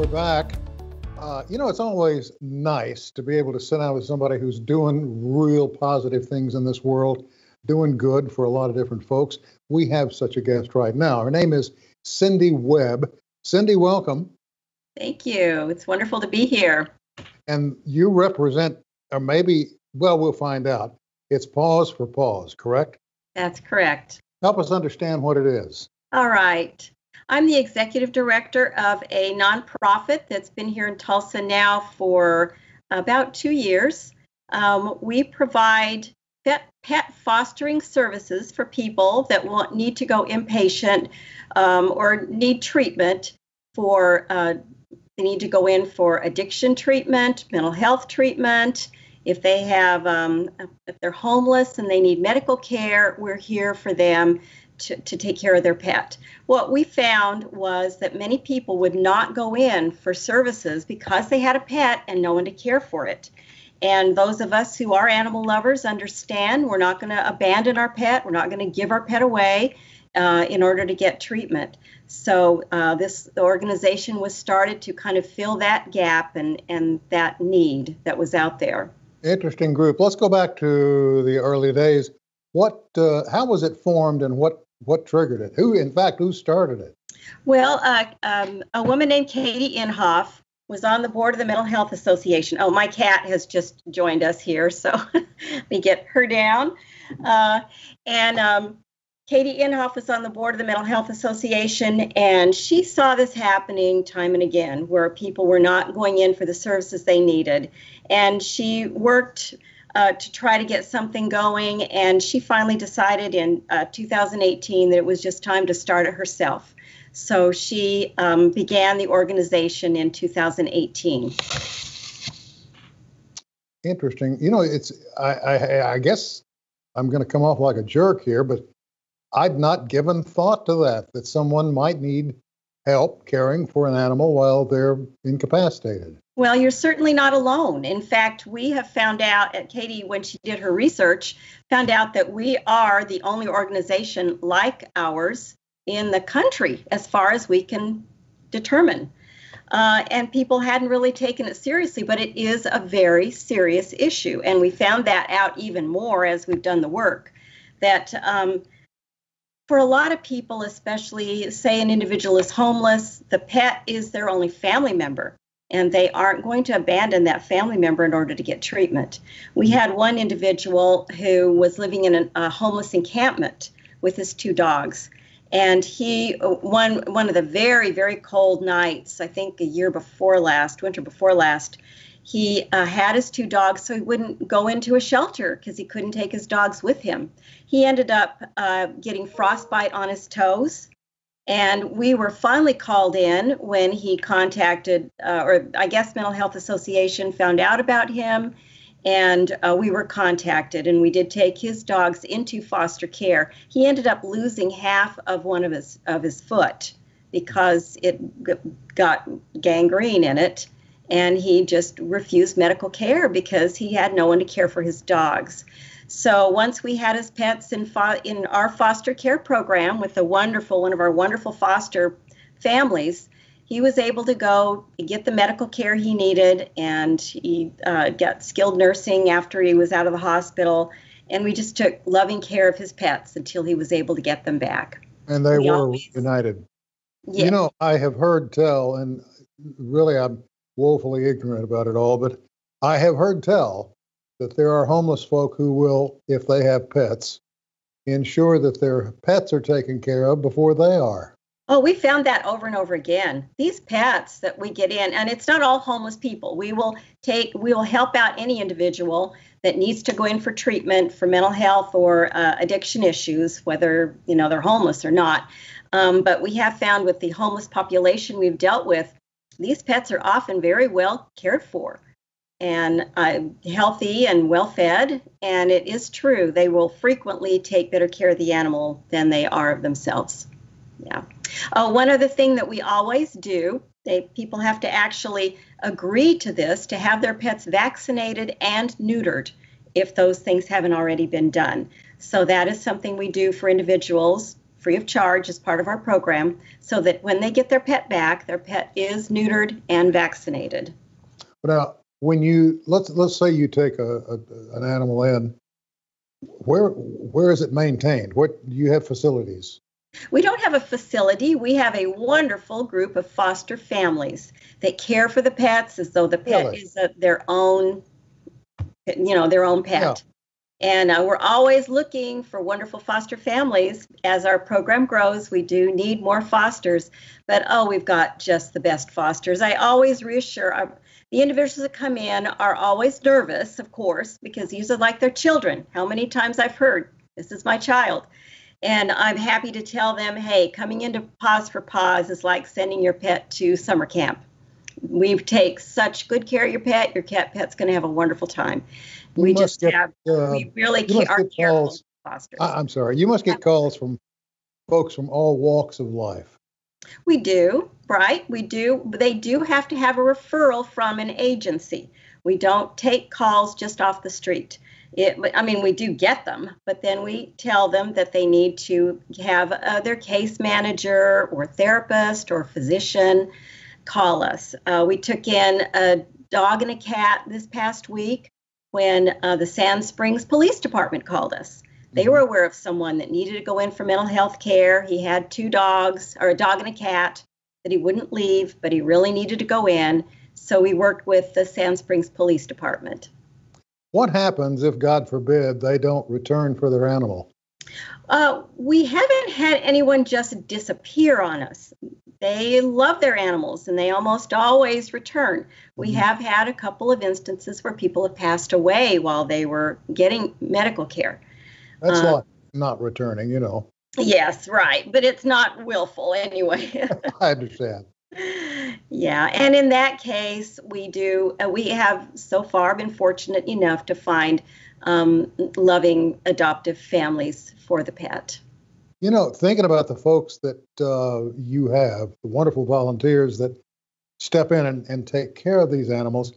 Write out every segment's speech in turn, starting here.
we're back. It's always nice to be able to sit down with somebody who's doing real positive things in this world, doing good for a lot of different folks. We have such a guest right now. Her name is Cindy Webb. Cindy, welcome. Thank you. It's wonderful to be here. And you represent, or maybe, well, we'll find out. It's Paws for Paws, correct? That's correct. Help us understand what it is. All right. I'm the executive director of a nonprofit that's been here in Tulsa now for about 2 years. We provide pet fostering services for people that need to go inpatient or need treatment for, they need to go in for addiction treatment, mental health treatment. If they have, if they're homeless and they need medical care, we're here for them to take care of their pet. What we found was that many people would not go in for services because they had a pet and no one to care for it. And those of us who are animal lovers understand we're not going to abandon our pet. We're not going to give our pet away in order to get treatment. So the organization was started to kind of fill that gap and that need that was out there. Interesting group. Let's go back to the early days. How was it formed and what triggered it? Who started it? Well, a woman named Katie Inhofe was on the board of the Mental Health Association. Oh, my cat has just joined us here, so let me get her down. Katie Inhofe was on the board of the Mental Health Association, and she saw this happening time and again, where people were not going in for the services they needed. And she worked to try to get something going, and she finally decided in 2018 that it was just time to start it herself. So she began the organization in 2018. Interesting. I guess I'm going to come off like a jerk here, but I'd not given thought to that someone might need help caring for an animal while they're incapacitated. Well, you're certainly not alone. In fact, we have found out, Katie, when she did her research, found out that we are the only organization like ours in the country, as far as we can determine. And people hadn't really taken it seriously, but it is a very serious issue. And we found that out even more as we've done the work, that for a lot of people, especially say an individual is homeless, the pet is their only family member, and they aren't going to abandon that family member in order to get treatment. We had one individual who was living in a homeless encampment with his 2 dogs. And he, one of the very, very cold nights, I think the winter before last, he had his 2 dogs, so he wouldn't go into a shelter because he couldn't take his dogs with him. He ended up getting frostbite on his toes. And we were finally called in when he contacted, or I guess Mental Health Association found out about him. And we were contacted, and we did take his dogs into foster care. He ended up losing half of one of his foot because it got gangrene in it. And he just refused medical care because he had no one to care for his dogs. So once we had his pets in our foster care program with one of our wonderful foster families, he was able to go get the medical care he needed, and he got skilled nursing after he was out of the hospital. And we just took loving care of his pets until he was able to get them back. And they were united. Yeah. I have heard tell, and really I'm woefully ignorant about it all, but I have heard tell that there are homeless folk who will, if they have pets, ensure that their pets are taken care of before they are. Oh, we found that over and over again. These pets that we get in, and it's not all homeless people. We will help out any individual that needs to go in for treatment for mental health or addiction issues, whether they're homeless or not. But we have found with the homeless population we've dealt with, these pets are often very well cared for and healthy and well fed. And it is true, they will frequently take better care of the animal than they are of themselves. Yeah. One other thing that we always do, people have to actually agree to this, to have their pets vaccinated and neutered if those things haven't already been done. So that is something we do for individuals free of charge as part of our program, so that when they get their pet back, their pet is neutered and vaccinated. Now, when you let's say you take an animal in, where is it maintained? What do you have facilities? We don't have a facility. We have a wonderful group of foster families that care for the pets as though the pet Really? is their own, their own pet. And we're always looking for wonderful foster families. As our program grows, we do need more fosters, but we've got just the best fosters. I always reassure the individuals that come in are always nervous, of course, because these are like their children. How many times I've heard, this is my child. And I'm happy to tell them, hey, coming into Paws for Paws is like sending your pet to summer camp. We take such good care of your pet. Your pet's going to have a wonderful time. We really are careful fosters. I'm sorry. You must get calls from folks from all walks of life. We do, right? We do. They do have to have a referral from an agency. We don't take calls just off the street. We do get them, but then we tell them that they need to have their case manager or therapist or physician call us. We took in a dog and a cat this past week when the Sand Springs Police Department called us. They were aware of someone that needed to go in for mental health care. He had two dogs, or a dog and a cat, that he wouldn't leave, but he really needed to go in. So we worked with the Sand Springs Police Department. What happens if, God forbid, they don't return for their animal? We haven't had anyone just disappear on us. They love their animals and they almost always return. We have had a couple of instances where people have passed away while they were getting medical care. That's like not returning, Yes, right. But it's not willful anyway. I understand. Yeah. And in that case, we have so far been fortunate enough to find loving adoptive families for the pet. Thinking about the folks that you have, the wonderful volunteers that step in and take care of these animals,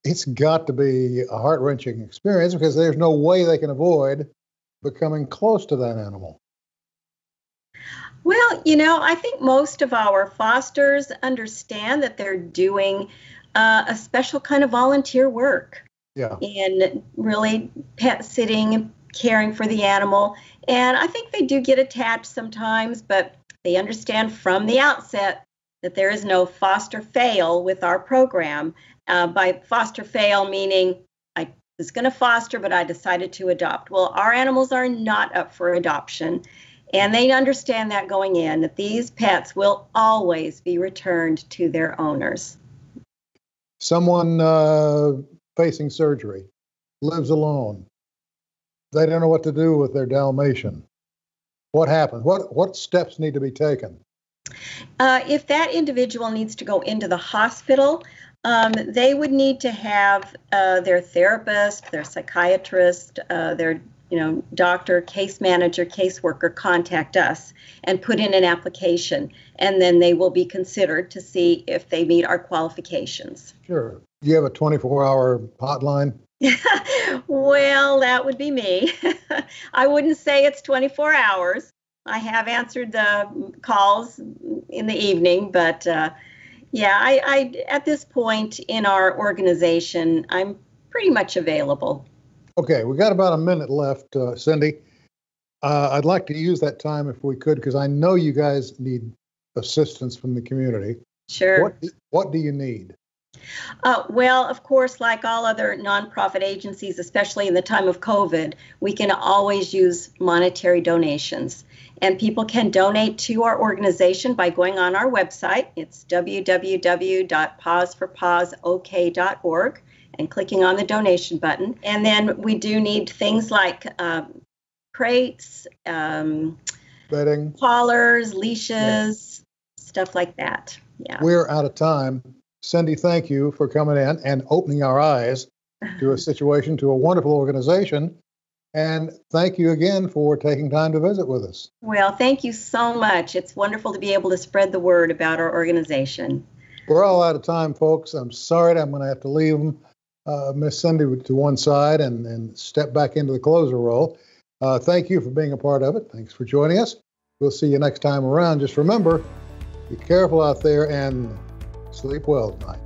it's got to be a heart-wrenching experience because there's no way they can avoid becoming close to that animal. Well, I think most of our fosters understand that they're doing a special kind of volunteer work. Yeah. In really pet sitting, caring for the animal. And I think they do get attached sometimes, but they understand from the outset that there is no foster fail with our program. By foster fail, meaning I was going to foster, but I decided to adopt. Well, our animals are not up for adoption. And they understand that going in, that these pets will always be returned to their owners. Someone facing surgery lives alone. They don't know what to do with their Dalmatian. What happens? What steps need to be taken? If that individual needs to go into the hospital, they would need to have their therapist, their psychiatrist, their doctor, case manager, caseworker contact us and put in an application, and then they will be considered to see if they meet our qualifications. Sure. Do you have a 24-hour hotline? Well, that would be me. I wouldn't say it's 24 hours. I have answered the calls in the evening, but I at this point in our organization, I'm pretty much available. Okay, we got about a minute left, Cindy. I'd like to use that time if we could, because I know you guys need assistance from the community. Sure. What do you need? Well, of course, like all other nonprofit agencies, especially in the time of COVID, we can always use monetary donations. And people can donate to our organization by going on our website. It's www.pawsforpawsok.org and clicking on the donation button. And then we do need things like crates, bedding, collars, leashes, stuff like that. Yeah. We're out of time. Cindy, thank you for coming in and opening our eyes to a situation, to a wonderful organization. And thank you again for taking time to visit with us. Well, thank you so much. It's wonderful to be able to spread the word about our organization. We're all out of time, folks. I'm sorry I'm going to have to leave Miss Cindy to one side and step back into the closer role. Thank you for being a part of it. Thanks for joining us. We'll see you next time around. Just remember, be careful out there and sleep well tonight.